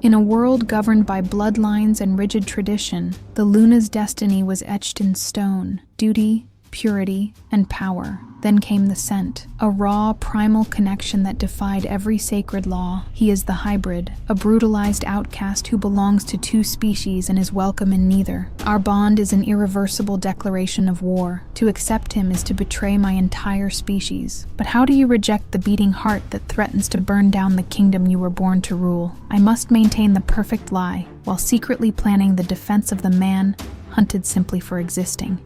In a world governed by bloodlines and rigid tradition, the Luna's destiny was etched in stone: duty, purity, and power. Then came the scent, a raw, primal connection that defied every sacred law. He is the hybrid, a brutalized outcast who belongs to two species and is welcome in neither. Our bond is an irreversible declaration of war. To accept him is to betray my entire species. But how do you reject the beating heart that threatens to burn down the kingdom you were born to rule? I must maintain the perfect lie, while secretly planning the defense of the man hunted simply for existing.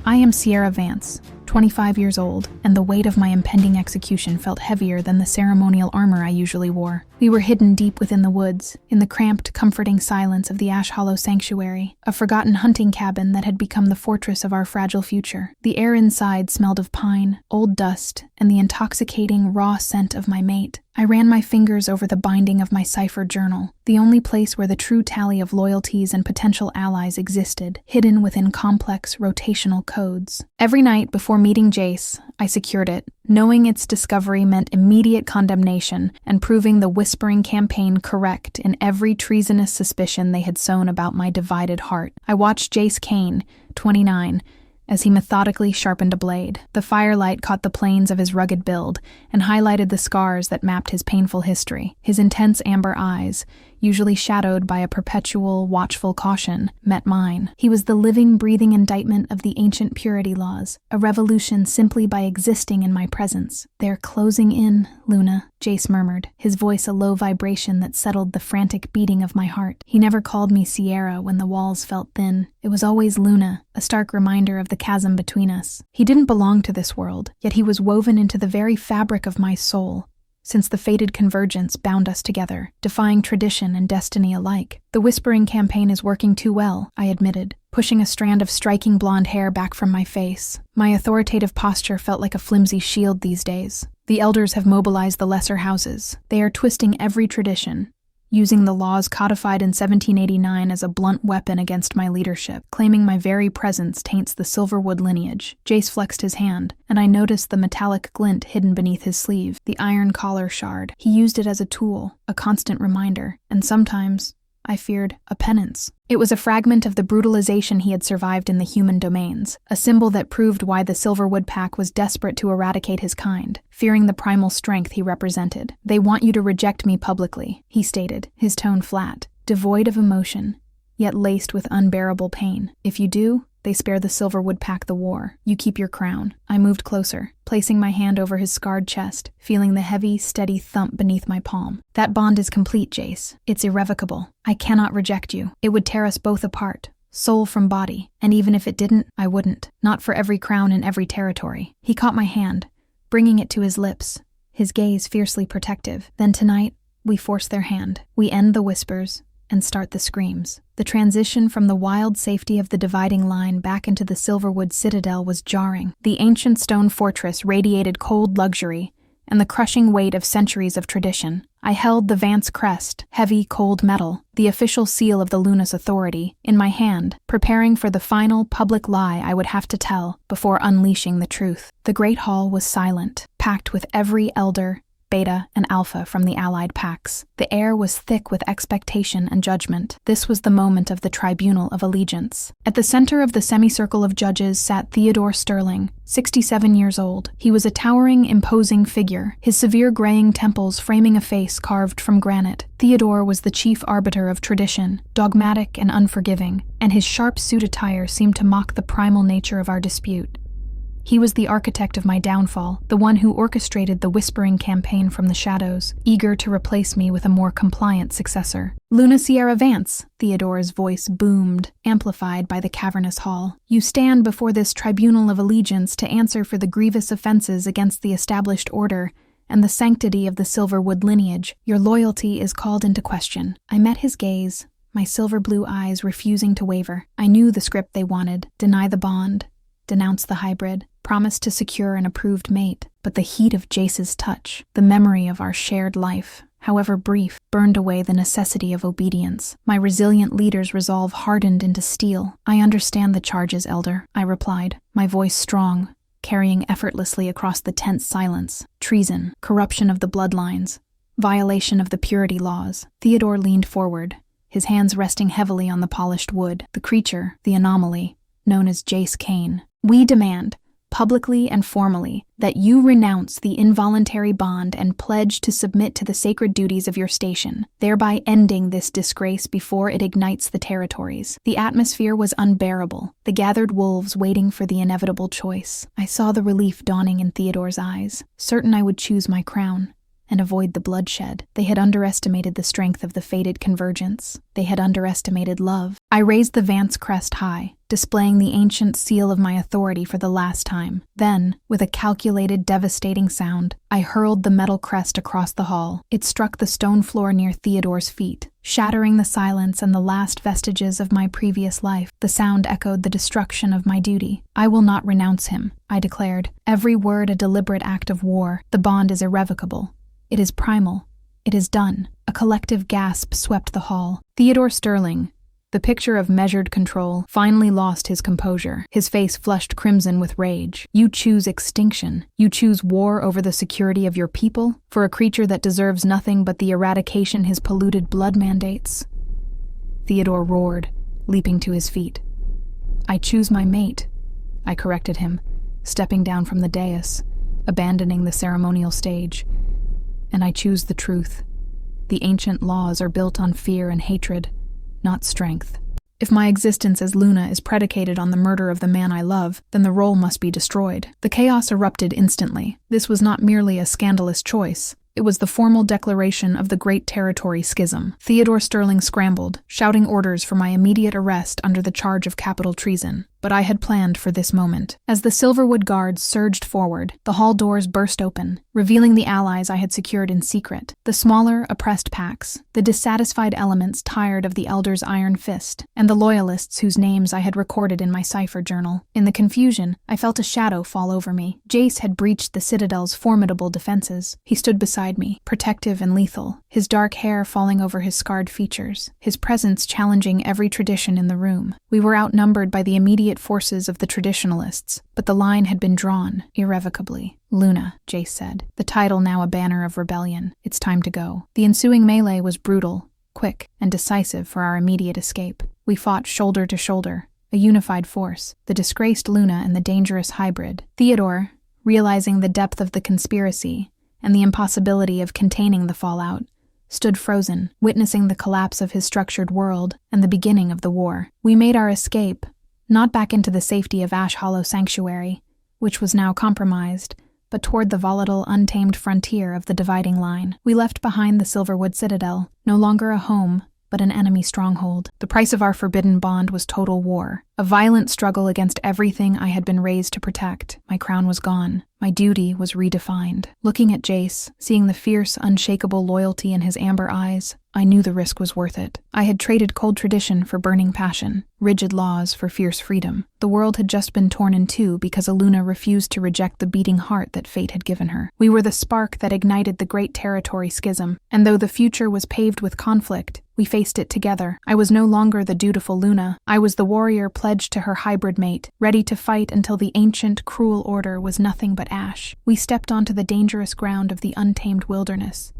I am Sierra Vance, 25 years old, and the weight of my impending execution felt heavier than the ceremonial armor I usually wore. We were hidden deep within the woods, in the cramped, comforting silence of the Ash Hollow Sanctuary, a forgotten hunting cabin that had become the fortress of our fragile future. The air inside smelled of pine, old dust, and the intoxicating, raw scent of my mate. I ran my fingers over the binding of my cipher journal, the only place where the true tally of loyalties and potential allies existed, hidden within complex, rotational codes. Every night before meeting Jace, I secured it, knowing its discovery meant immediate condemnation and proving the Whispering campaign correct in every treasonous suspicion they had sown about my divided heart. I watched Jace Kane, 29, as he methodically sharpened a blade. The firelight caught the planes of his rugged build and highlighted the scars that mapped his painful history. His intense amber eyes, usually shadowed by a perpetual, watchful caution, met mine. He was the living, breathing indictment of the ancient purity laws, a revolution simply by existing in my presence. "They're closing in, Luna," Jace murmured, his voice a low vibration that settled the frantic beating of my heart. He never called me Sierra when the walls felt thin. It was always Luna, a stark reminder of the chasm between us. He didn't belong to this world, yet he was woven into the very fabric of my soul, since the fated convergence bound us together, defying tradition and destiny alike. "The Whispering campaign is working too well," I admitted, pushing a strand of striking blonde hair back from my face. My authoritative posture felt like a flimsy shield these days. "The elders have mobilized the lesser houses. They are twisting every tradition, using the laws codified in 1789 as a blunt weapon against my leadership, claiming my very presence taints the Silverwood lineage." Jace flexed his hand, and I noticed the metallic glint hidden beneath his sleeve, the iron collar shard. He used it as a tool, a constant reminder, and sometimes, I feared, a penance. It was a fragment of the brutalization he had survived in the human domains, a symbol that proved why the Silverwood pack was desperate to eradicate his kind, fearing the primal strength he represented. "They want you to reject me publicly," he stated, his tone flat, devoid of emotion, yet laced with unbearable pain. "If you do, they spare the Silverwood pack the war. You keep your crown." I moved closer, placing my hand over his scarred chest, feeling the heavy, steady thump beneath my palm. "That bond is complete, Jace. It's irrevocable. I cannot reject you. It would tear us both apart, soul from body. And even if it didn't, I wouldn't. Not for every crown in every territory." He caught my hand, bringing it to his lips, his gaze fiercely protective. "Then tonight, we force their hand. We end the whispers and start the screams." The transition from the wild safety of the dividing line back into the Silverwood citadel was jarring. The ancient stone fortress radiated cold luxury and the crushing weight of centuries of tradition. I held the Vance crest, heavy, cold metal, the official seal of the Luna's authority, in my hand, preparing for the final public lie I would have to tell before unleashing the truth. The great hall was silent, packed with every elder, Beta, and Alpha from the allied packs. The air was thick with expectation and judgment. This was the moment of the tribunal of allegiance. At the center of the semicircle of judges sat Theodore Sterling, 67 years old. He was a towering, imposing figure, his severe graying temples framing a face carved from granite. Theodore was the chief arbiter of tradition, dogmatic and unforgiving, and his sharp suit attire seemed to mock the primal nature of our dispute. He was the architect of my downfall, the one who orchestrated the Whispering campaign from the shadows, eager to replace me with a more compliant successor. "Luna Sierra Vance," Theodore's voice boomed, amplified by the cavernous hall. "You stand before this tribunal of allegiance to answer for the grievous offenses against the established order and the sanctity of the Silverwood lineage. Your loyalty is called into question." I met his gaze, my silver blue eyes refusing to waver. I knew the script they wanted: deny the bond, denounce the hybrid, promise to secure an approved mate. But the heat of Jace's touch, the memory of our shared life, however brief, burned away the necessity of obedience. My resilient leader's resolve hardened into steel. "I understand the charges, Elder," I replied, my voice strong, carrying effortlessly across the tense silence. "Treason, corruption of the bloodlines. Violation of the purity laws. Theodore leaned forward, his hands resting heavily on the polished wood. The creature, the anomaly, known as Jace Kane. We demand, publicly and formally, that you renounce the involuntary bond and pledge to submit to the sacred duties of your station, thereby ending this disgrace before it ignites the territories. The atmosphere was unbearable, the gathered wolves waiting for the inevitable choice. I saw the relief dawning in Theodore's eyes, certain I would choose my crown and avoid the bloodshed. They had underestimated the strength of the fated convergence. They had underestimated love. I raised the Vance crest high, displaying the ancient seal of my authority for the last time. Then, with a calculated, devastating sound, I hurled the metal crest across the hall. It struck the stone floor near Theodore's feet, shattering the silence and the last vestiges of my previous life. The sound echoed the destruction of my duty. I will not renounce him, I declared, every word a deliberate act of war. The bond is irrevocable. It is primal. It is done. A collective gasp swept the hall. Theodore Sterling, the picture of measured control, finally lost his composure. His face flushed crimson with rage. You choose extinction. You choose war over the security of your people for a creature that deserves nothing but the eradication his polluted blood mandates. Theodore roared, leaping to his feet. I choose my mate, I corrected him, stepping down from the dais, abandoning the ceremonial stage. And I choose the truth. The ancient laws are built on fear and hatred, not strength. If my existence as Luna is predicated on the murder of the man I love, then the role must be destroyed. The chaos erupted instantly. This was not merely a scandalous choice. It was the formal declaration of the Great Territory Schism. Theodore Sterling scrambled, shouting orders for my immediate arrest under the charge of capital treason. But I had planned for this moment. As the Silverwood guards surged forward, the hall doors burst open, revealing the allies I had secured in secret. The smaller, oppressed packs, the dissatisfied elements tired of the Elder's iron fist, and the loyalists whose names I had recorded in my cipher journal. In the confusion, I felt a shadow fall over me. Jace had breached the Citadel's formidable defenses. He stood beside me, protective and lethal, his dark hair falling over his scarred features, his presence challenging every tradition in the room. We were outnumbered by the immediate forces of the traditionalists, but the line had been drawn, irrevocably. Luna, Jace said, the title now a banner of rebellion. It's time to go. The ensuing melee was brutal, quick, and decisive for our immediate escape. We fought shoulder to shoulder, a unified force, the disgraced Luna and the dangerous hybrid. Theodore, realizing the depth of the conspiracy and the impossibility of containing the fallout, stood frozen, witnessing the collapse of his structured world and the beginning of the war. We made our escape, not back into the safety of Ash Hollow Sanctuary, which was now compromised, but toward the volatile, untamed frontier of the dividing line. We left behind the Silverwood Citadel, no longer a home, but an enemy stronghold. The price of our forbidden bond was total war, a violent struggle against everything I had been raised to protect. My crown was gone. My duty was redefined. Looking at Jace, seeing the fierce, unshakable loyalty in his amber eyes, I knew the risk was worth it. I had traded cold tradition for burning passion, rigid laws for fierce freedom. The world had just been torn in two because Aluna refused to reject the beating heart that fate had given her. We were the spark that ignited the Great Territory Schism, and though the future was paved with conflict, we faced it together. I was no longer the dutiful Luna. I was the warrior pledged to her hybrid mate, ready to fight until the ancient, cruel order was nothing but ash. We stepped onto the dangerous ground of the untamed wilderness,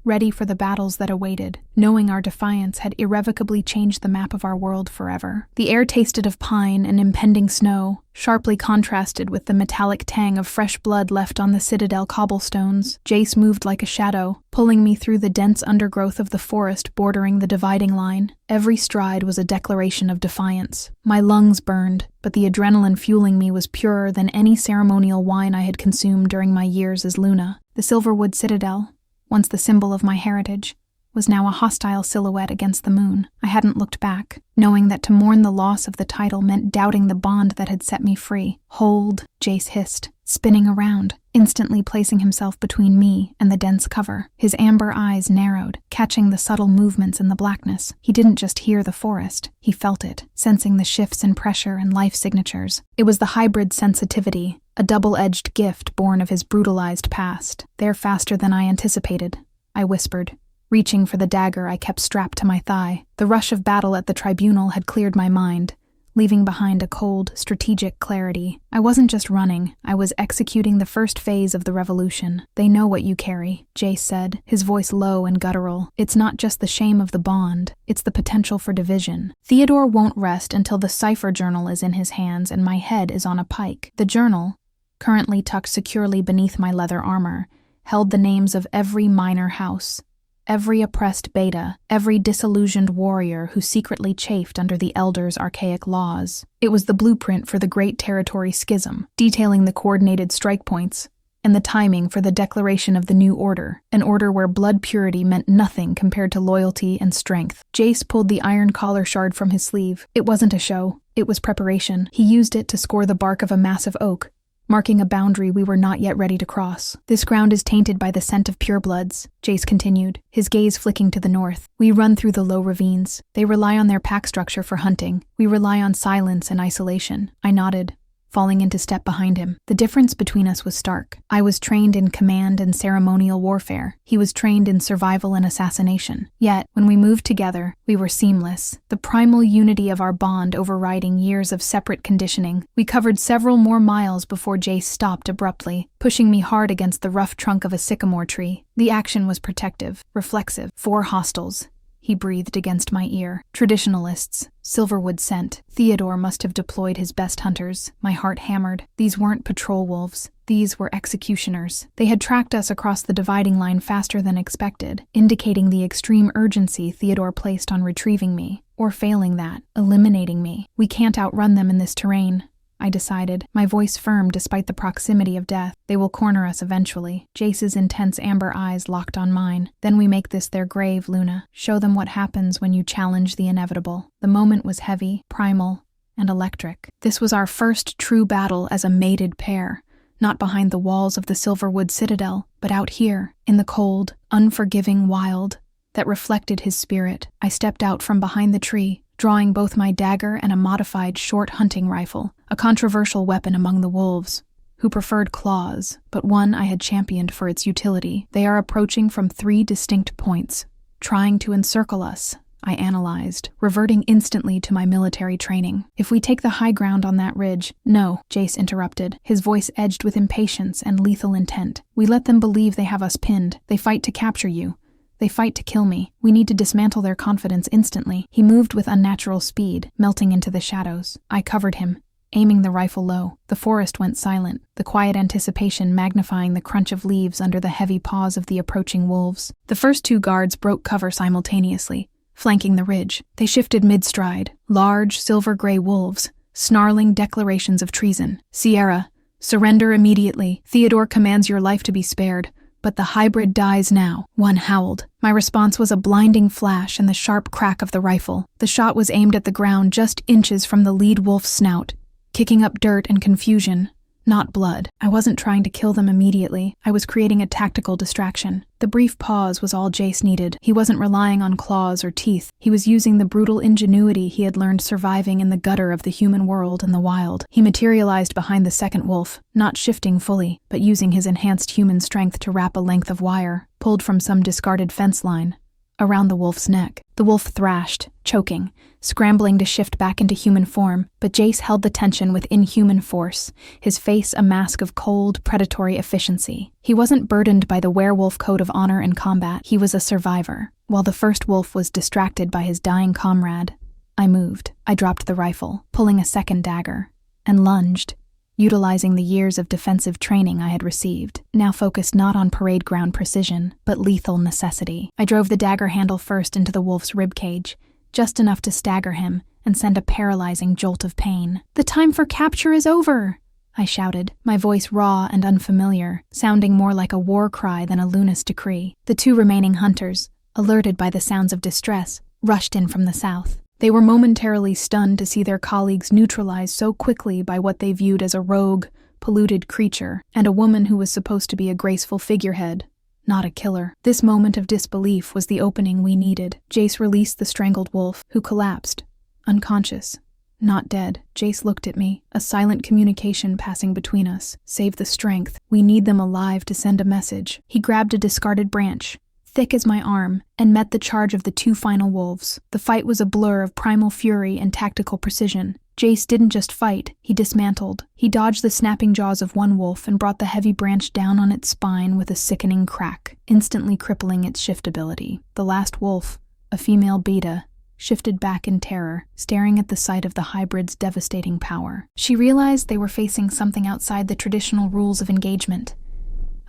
ready for the battles that awaited, knowing our defiance had irrevocably changed the map of our world forever. The air tasted of pine and impending snow, sharply contrasted with the metallic tang of fresh blood left on the Citadel cobblestones. Jace moved like a shadow, pulling me through the dense undergrowth of the forest bordering the dividing line. Every stride was a declaration of defiance. My lungs burned, but the adrenaline fueling me was purer than any ceremonial wine I had consumed during my years as Luna. The Silverwood Citadel, once the symbol of my heritage, was now a hostile silhouette against the moon. I hadn't looked back, knowing that to mourn the loss of the title meant doubting the bond that had set me free. Hold, Jace hissed, spinning around, instantly placing himself between me and the dense cover. His amber eyes narrowed, catching the subtle movements in the blackness. He didn't just hear the forest, he felt it, sensing the shifts in pressure and life signatures. It was the hybrid sensitivity, a double-edged gift born of his brutalized past. They're faster than I anticipated, I whispered, reaching for the dagger I kept strapped to my thigh. The rush of battle at the tribunal had cleared my mind, leaving behind a cold, strategic clarity. I wasn't just running, I was executing the first phase of the revolution. "They know what you carry," Jace said, his voice low and guttural. "It's not just the shame of the bond, it's the potential for division." Theodore won't rest until the cipher journal is in his hands and my head is on a pike. The journal, currently tucked securely beneath my leather armor, held the names of every minor house, every oppressed beta, every disillusioned warrior who secretly chafed under the Elders' archaic laws. It was the blueprint for the Great Territory Schism, detailing the coordinated strike points and the timing for the declaration of the new order, an order where blood purity meant nothing compared to loyalty and strength. Jace pulled the iron collar shard from his sleeve. It wasn't a show, it was preparation. He used it to score the bark of a massive oak, marking a boundary we were not yet ready to cross. "This ground is tainted by the scent of purebloods," Jace continued, his gaze flicking to the north. "We run through the low ravines. They rely on their pack structure for hunting. We rely on silence and isolation." I nodded, falling into step behind him. The difference between us was stark. I was trained in command and ceremonial warfare. He was trained in survival and assassination. Yet, when we moved together, we were seamless, the primal unity of our bond overriding years of separate conditioning. We covered several more miles before Jace stopped abruptly, pushing me hard against the rough trunk of a sycamore tree. The action was protective, reflexive. 4 hostiles, he breathed against my ear. Traditionalists, Silverwood scent. Theodore must have deployed his best hunters. My heart hammered. These weren't patrol wolves. These were executioners. They had tracked us across the dividing line faster than expected, indicating the extreme urgency Theodore placed on retrieving me, or failing that, eliminating me. We can't outrun them in this terrain, I decided, my voice firm despite the proximity of death. They will corner us eventually. Jace's intense amber eyes locked on mine. "Then we make this their grave, Luna. Show them what happens when you challenge the inevitable." The moment was heavy, primal, and electric. This was our first true battle as a mated pair, not behind the walls of the Silverwood citadel, but out here, in the cold, unforgiving wild that reflected his spirit. I stepped out from behind the tree, drawing both my dagger and a modified short hunting rifle, a controversial weapon among the wolves, who preferred claws, but one I had championed for its utility. "They are approaching from 3 distinct points, trying to encircle us," I analyzed, reverting instantly to my military training. "If we take the high ground on that ridge—" "No," Jace interrupted, his voice edged with impatience and lethal intent. "We let them believe they have us pinned. They fight to capture you. They fight to kill me. We need to dismantle their confidence instantly." He moved with unnatural speed, melting into the shadows. I covered him, aiming the rifle low. The forest went silent, the quiet anticipation magnifying the crunch of leaves under the heavy paws of the approaching wolves. The first 2 guards broke cover simultaneously, flanking the ridge. They shifted mid-stride, large, silver-gray wolves, snarling declarations of treason. "Sierra, surrender immediately. Theodore commands your life to be spared, but the hybrid dies now," one howled. My response was a blinding flash and the sharp crack of the rifle. The shot was aimed at the ground just inches from the lead wolf's snout, kicking up dirt and confusion, not blood. I wasn't trying to kill them immediately. I was creating a tactical distraction. The brief pause was all Jace needed. He wasn't relying on claws or teeth. He was using the brutal ingenuity he had learned surviving in the gutter of the human world in the wild. He materialized behind the second wolf, not shifting fully, but using his enhanced human strength to wrap a length of wire, pulled from some discarded fence line, around the wolf's neck. The wolf thrashed, choking, scrambling to shift back into human form, but Jace held the tension with inhuman force, his face a mask of cold, predatory efficiency. He wasn't burdened by the werewolf code of honor and combat. He was a survivor. While the first wolf was distracted by his dying comrade, I moved. I dropped the rifle, pulling a second dagger, and lunged, utilizing the years of defensive training I had received, now focused not on parade ground precision, but lethal necessity. I drove the dagger handle first into the wolf's ribcage, just enough to stagger him and send a paralyzing jolt of pain. "The time for capture is over!" I shouted, my voice raw and unfamiliar, sounding more like a war cry than a Luna's decree. The 2 remaining hunters, alerted by the sounds of distress, rushed in from the south. They were momentarily stunned to see their colleagues neutralized so quickly by what they viewed as a rogue, polluted creature, and a woman who was supposed to be a graceful figurehead, not a killer. This moment of disbelief was the opening we needed. Jace released the strangled wolf, who collapsed, unconscious, not dead. Jace looked at me, a silent communication passing between us. "Save the strength. We need them alive to send a message." He grabbed a discarded branch, thick as my arm, and met the charge of the two final wolves. The fight was a blur of primal fury and tactical precision. Jace didn't just fight, he dismantled. He dodged the snapping jaws of one wolf and brought the heavy branch down on its spine with a sickening crack, instantly crippling its shiftability. The last wolf, a female beta, shifted back in terror, staring at the sight of the hybrid's devastating power. She realized they were facing something outside the traditional rules of engagement.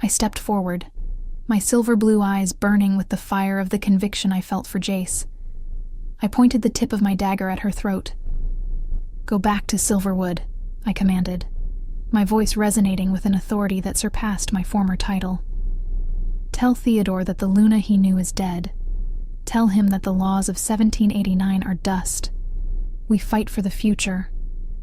I stepped forward, my silver blue eyes burning with the fire of the conviction I felt for Jace. I pointed the tip of my dagger at her throat. "Go back to Silverwood," I commanded, my voice resonating with an authority that surpassed my former title. "Tell Theodore that the Luna he knew is dead. Tell him that the laws of 1789 are dust. We fight for the future,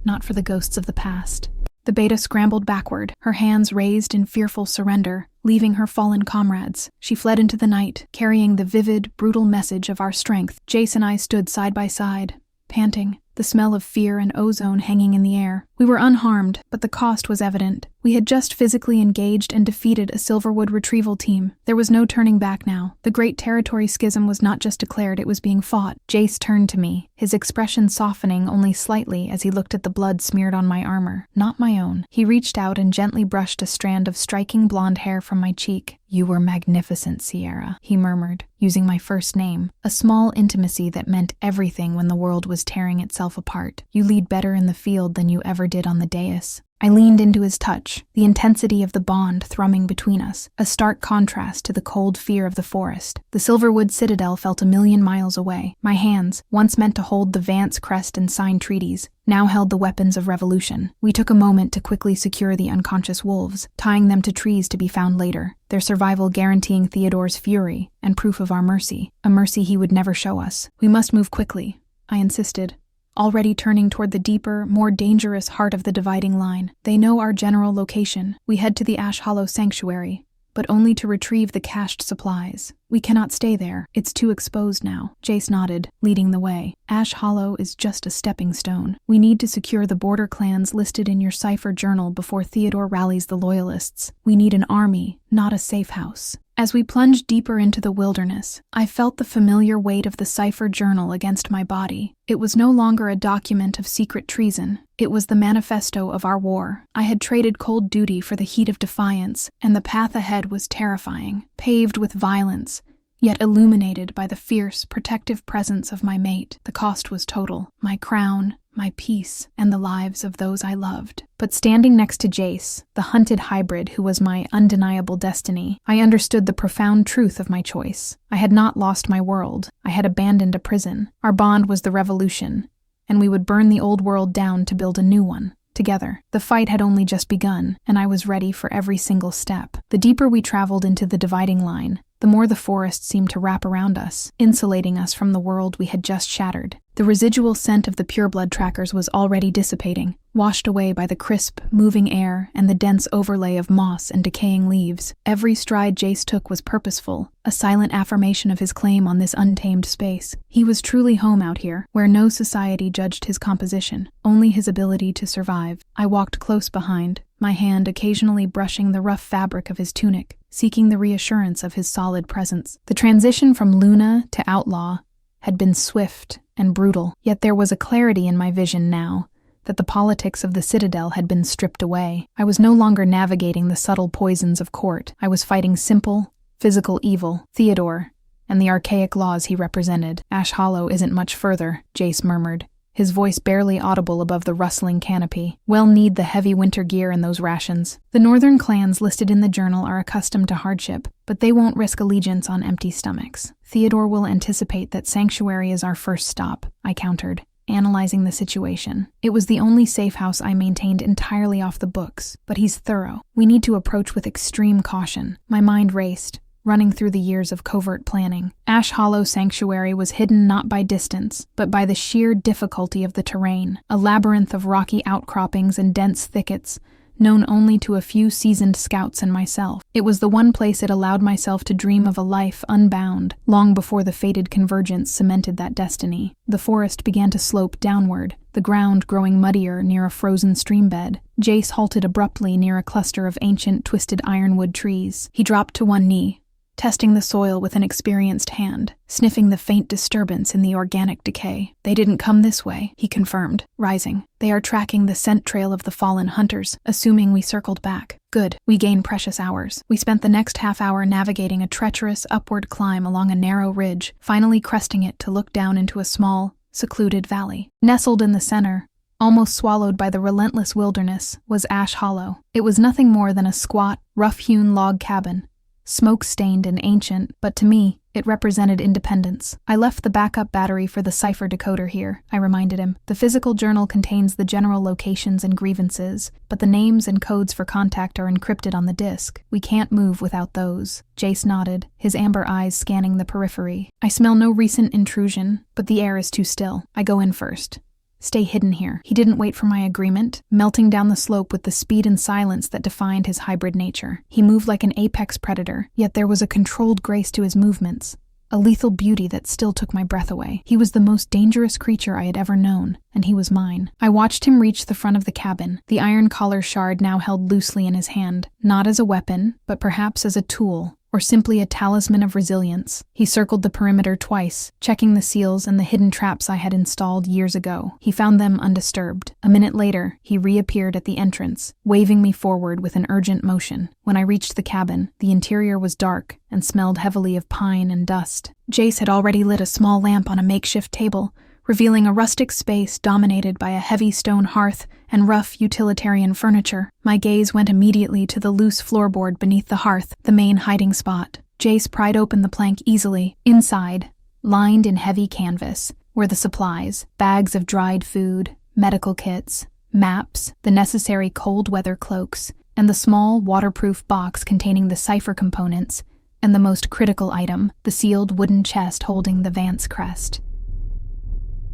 not for the ghosts of the past." The beta scrambled backward, her hands raised in fearful surrender, leaving her fallen comrades. She fled into the night, carrying the vivid, brutal message of our strength. Jace and I stood side by side, panting, the smell of fear and ozone hanging in the air. We were unharmed, but the cost was evident. We had just physically engaged and defeated a Silverwood retrieval team. There was no turning back now. The Great Territory Schism was not just declared, it was being fought. Jace turned to me, his expression softening only slightly as he looked at the blood smeared on my armor, not my own. He reached out and gently brushed a strand of striking blonde hair from my cheek. "You were magnificent, Sierra," he murmured, using my first name, a small intimacy that meant everything when the world was tearing itself apart. "You lead better in the field than you ever did on the dais." I leaned into his touch, the intensity of the bond thrumming between us, a stark contrast to the cold fear of the forest. The Silverwood citadel felt a million miles away. My hands, once meant to hold the Vance crest and sign treaties, now held the weapons of revolution. We took a moment to quickly secure the unconscious wolves, tying them to trees to be found later, their survival guaranteeing Theodore's fury and proof of our mercy, a mercy he would never show us. "We must move quickly," I insisted, already turning toward the deeper, more dangerous heart of the dividing line. "They know our general location. We head to the Ash Hollow Sanctuary, but only to retrieve the cached supplies. We cannot stay there. It's too exposed now." Jace nodded, leading the way. "Ash Hollow is just a stepping stone. We need to secure the border clans listed in your cipher journal before Theodore rallies the loyalists. We need an army, not a safe house." As we plunged deeper into the wilderness, I felt the familiar weight of the cipher journal against my body. It was no longer a document of secret treason. It was the manifesto of our war. I had traded cold duty for the heat of defiance, and the path ahead was terrifying, paved with violence, yet illuminated by the fierce, protective presence of my mate. The cost was total: my crown, my peace, and the lives of those I loved. But standing next to Jace, the hunted hybrid who was my undeniable destiny, I understood the profound truth of my choice. I had not lost my world. I had abandoned a prison. Our bond was the revolution, and we would burn the old world down to build a new one. Together. The fight had only just begun, and I was ready for every single step. The deeper we traveled into the dividing line, the more the forest seemed to wrap around us, insulating us from the world we had just shattered. The residual scent of the pureblood trackers was already dissipating, washed away by the crisp, moving air and the dense overlay of moss and decaying leaves. Every stride Jace took was purposeful, a silent affirmation of his claim on this untamed space. He was truly home out here, where no society judged his composition, only his ability to survive. I walked close behind, my hand occasionally brushing the rough fabric of his tunic, seeking the reassurance of his solid presence. The transition from Luna to outlaw had been swift and brutal, yet there was a clarity in my vision now, that the politics of the Citadel had been stripped away. I was no longer navigating the subtle poisons of court. I was fighting simple, physical evil, Theodore, and the archaic laws he represented. "Ash Hollow isn't much further," Jace murmured, his voice barely audible above the rustling canopy. "We'll need the heavy winter gear and those rations. The northern clans listed in the journal are accustomed to hardship, but they won't risk allegiance on empty stomachs. Theodore will anticipate that Sanctuary is our first stop," I countered, analyzing the situation. It was the only safe house I maintained entirely off the books, but he's thorough. We need to approach with extreme caution. My mind raced, running through the years of covert planning. Ash Hollow Sanctuary was hidden not by distance, but by the sheer difficulty of the terrain, a labyrinth of rocky outcroppings and dense thickets, known only to a few seasoned scouts and myself. It was the one place it allowed myself to dream of a life unbound, long before the fated convergence cemented that destiny. The forest began to slope downward, the ground growing muddier near a frozen streambed. Jace halted abruptly near a cluster of ancient, twisted ironwood trees. He dropped to one knee, testing the soil with an experienced hand, sniffing the faint disturbance in the organic decay. "They didn't come this way," he confirmed, rising. "They are tracking the scent trail of the fallen hunters, assuming we circled back." "Good. We gain precious hours." We spent the next half hour navigating a treacherous upward climb along a narrow ridge, finally cresting it to look down into a small, secluded valley. Nestled in the center, almost swallowed by the relentless wilderness, was Ash Hollow. It was nothing more than a squat, rough-hewn log cabin, smoke-stained and ancient, but to me, it represented independence. "I left the backup battery for the cipher decoder here," I reminded him. "The physical journal contains the general locations and grievances, but the names and codes for contact are encrypted on the disk. We can't move without those." Jace nodded, his amber eyes scanning the periphery. "I smell no recent intrusion, but the air is too still. I go in first. Stay hidden here." He didn't wait for my agreement, melting down the slope with the speed and silence that defined his hybrid nature. He moved like an apex predator, yet there was a controlled grace to his movements, a lethal beauty that still took my breath away. He was the most dangerous creature I had ever known, and he was mine. I watched him reach the front of the cabin, the iron collar shard now held loosely in his hand, not as a weapon, but perhaps as a tool, or simply a talisman of resilience. He circled the perimeter twice, checking the seals and the hidden traps I had installed years ago. He found them undisturbed. A minute later, he reappeared at the entrance, waving me forward with an urgent motion. When I reached the cabin, the interior was dark and smelled heavily of pine and dust. Jace had already lit a small lamp on a makeshift table, revealing a rustic space dominated by a heavy stone hearth and rough utilitarian furniture. My gaze went immediately to the loose floorboard beneath the hearth, the main hiding spot. Jace pried open the plank easily. Inside, lined in heavy canvas, were the supplies: bags of dried food, medical kits, maps, the necessary cold weather cloaks, and the small waterproof box containing the cipher components, and the most critical item, the sealed wooden chest holding the Vance crest.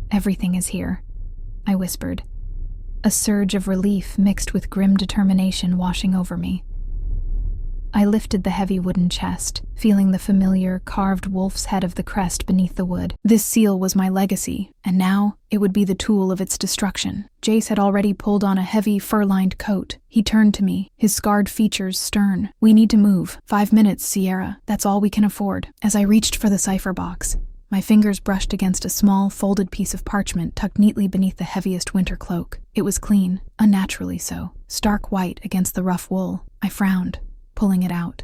"Everything is here," I whispered, a surge of relief mixed with grim determination washing over me. I lifted the heavy wooden chest, feeling the familiar, carved wolf's head of the crest beneath the wood. This seal was my legacy, and now it would be the tool of its destruction. Jace had already pulled on a heavy, fur-lined coat. He turned to me, his scarred features stern. "We need to move. 5 minutes, Sierra. That's all we can afford." As I reached for the cipher box, my fingers brushed against a small, folded piece of parchment tucked neatly beneath the heaviest winter cloak. It was clean, unnaturally so, stark white against the rough wool. I frowned, pulling it out.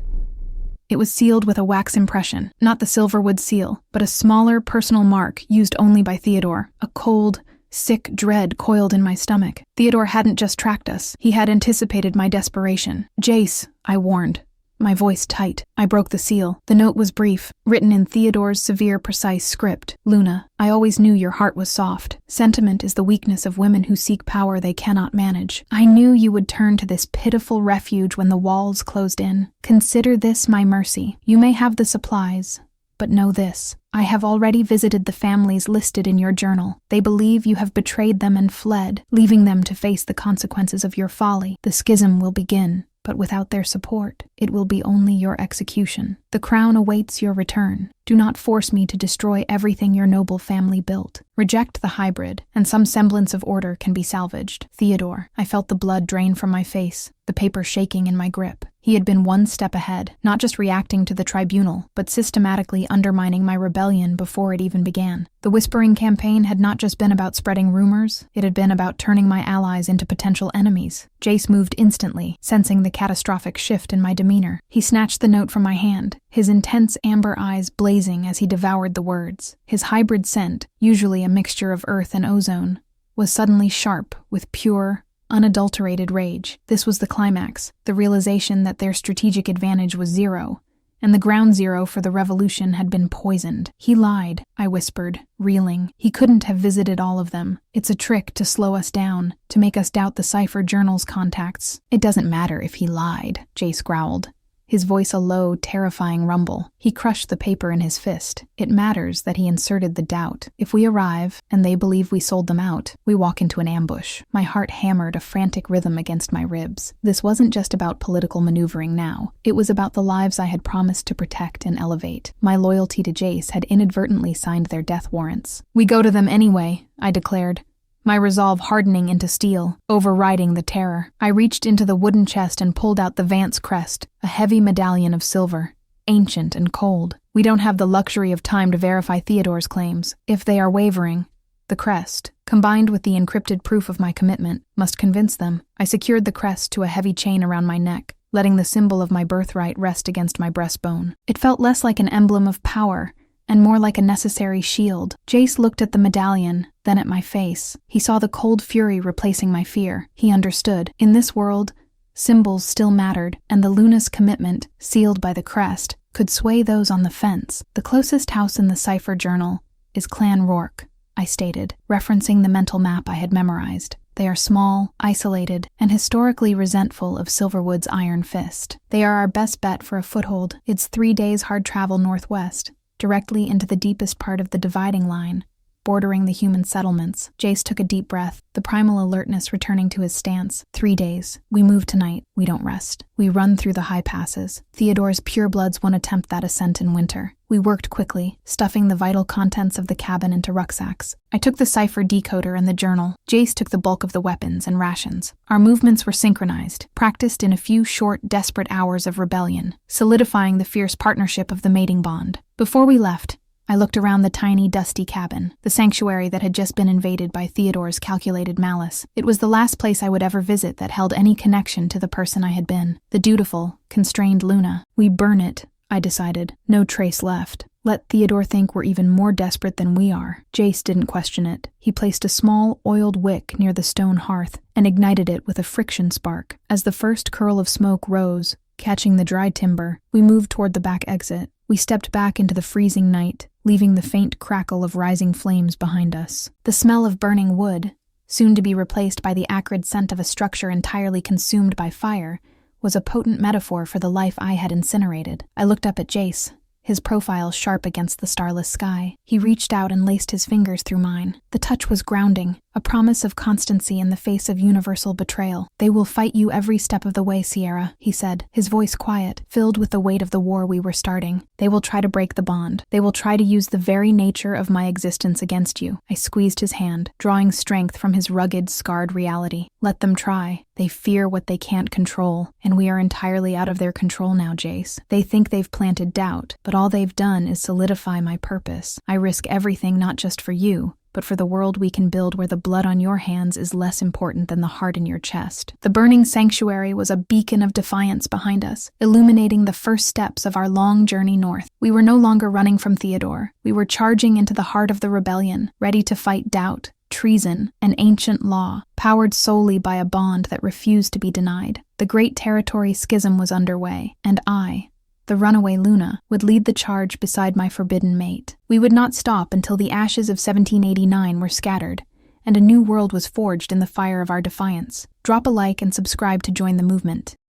It was sealed with a wax impression, not the Silverwood seal, but a smaller personal mark used only by Theodore. A cold, sick dread coiled in my stomach. Theodore hadn't just tracked us. He had anticipated my desperation. "Jace," I warned, my voice tight. I broke the seal. The note was brief, written in Theodore's severe, precise script. "Luna, I always knew your heart was soft. Sentiment is the weakness of women who seek power they cannot manage. I knew you would turn to this pitiful refuge when the walls closed in. Consider this my mercy. You may have the supplies, but know this. I have already visited the families listed in your journal. They believe you have betrayed them and fled, leaving them to face the consequences of your folly. The schism will begin. But without their support, it will be only your execution. The crown awaits your return. Do not force me to destroy everything your noble family built. Reject the hybrid, and some semblance of order can be salvaged. Theodore." I felt the blood drain from my face, the paper shaking in my grip. He had been one step ahead, not just reacting to the tribunal, but systematically undermining my rebellion before it even began. The Whispering campaign had not just been about spreading rumors, it had been about turning my allies into potential enemies. Jace moved instantly, sensing the catastrophic shift in my demeanor. He snatched the note from my hand, his intense amber eyes blazing as he devoured the words. His hybrid scent, usually a mixture of earth and ozone, was suddenly sharp with pure, unadulterated rage. This was the climax, the realization that their strategic advantage was zero, and the ground zero for the revolution had been poisoned. "He lied," I whispered, reeling. "He couldn't have visited all of them. It's a trick to slow us down, to make us doubt the cipher journal's contacts." "It doesn't matter if he lied," Jace growled, his voice a low, terrifying rumble. He crushed the paper in his fist. "It matters that he inserted the doubt. If we arrive, and they believe we sold them out, we walk into an ambush." My heart hammered a frantic rhythm against my ribs. This wasn't just about political maneuvering now. It was about the lives I had promised to protect and elevate. My loyalty to Jace had inadvertently signed their death warrants. "We go to them anyway," I declared, my resolve hardening into steel, overriding the terror. I reached into the wooden chest and pulled out the Vance crest, a heavy medallion of silver. ancient and cold. We don't have the luxury of time to verify Theodore's claims. If they are wavering, the crest, combined with the encrypted proof of my commitment, must convince them. I secured the crest to a heavy chain around my neck, letting the symbol of my birthright rest against my breastbone. It felt less like an emblem of power and more like a necessary shield. Jace looked at the medallion, then at my face. He saw the cold fury replacing my fear. He understood. In this world, symbols still mattered, and the Luna's commitment, sealed by the crest, could sway those on the fence. The closest house in the cipher journal is Clan Rourke, I stated, referencing the mental map I had memorized. They are small, isolated, and historically resentful of Silverwood's iron fist. They are our best bet for a foothold. It's 3 days hard travel northwest, directly into the deepest part of the dividing line, bordering the human settlements. Jace took a deep breath, the primal alertness returning to his stance. 3 days. We move tonight. We don't rest. We run through the high passes. Theodore's purebloods won't attempt that ascent in winter. We worked quickly, stuffing the vital contents of the cabin into rucksacks. I took the cipher decoder and the journal. Jace took the bulk of the weapons and rations. Our movements were synchronized, practiced in a few short, desperate hours of rebellion, solidifying the fierce partnership of the mating bond. Before we left, I looked around the tiny, dusty cabin, the sanctuary that had just been invaded by Theodore's calculated malice. It was the last place I would ever visit that held any connection to the person I had been, the dutiful, constrained Luna. We burn it, I decided. No trace left. Let Theodore think we're even more desperate than we are. Jace didn't question it. He placed a small, oiled wick near the stone hearth and ignited it with a friction spark. As the first curl of smoke rose, catching the dry timber, we moved toward the back exit. We stepped back into the freezing night, leaving the faint crackle of rising flames behind us. The smell of burning wood, soon to be replaced by the acrid scent of a structure entirely consumed by fire, was a potent metaphor for the life I had incinerated. I looked up at Jace, his profile sharp against the starless sky. He reached out and laced his fingers through mine. The touch was grounding, a promise of constancy in the face of universal betrayal. "They will fight you every step of the way, Sierra," he said, his voice quiet, filled with the weight of the war we were starting. "They will try to break the bond. They will try to use the very nature of my existence against you." I squeezed his hand, drawing strength from his rugged, scarred reality. "Let them try. They fear what they can't control, and we are entirely out of their control now, Jace. They think they've planted doubt, but all they've done is solidify my purpose. I risk everything not just for you, but for the world we can build where the blood on your hands is less important than the heart in your chest." The burning sanctuary was a beacon of defiance behind us, illuminating the first steps of our long journey north. We were no longer running from Theodore. We were charging into the heart of the rebellion, ready to fight doubt, treason, and ancient law, powered solely by a bond that refused to be denied. The Great Territory Schism was underway, and I, the runaway Luna, would lead the charge beside my forbidden mate. We would not stop until the ashes of 1789 were scattered, and a new world was forged in the fire of our defiance. Drop a like and subscribe to join the movement.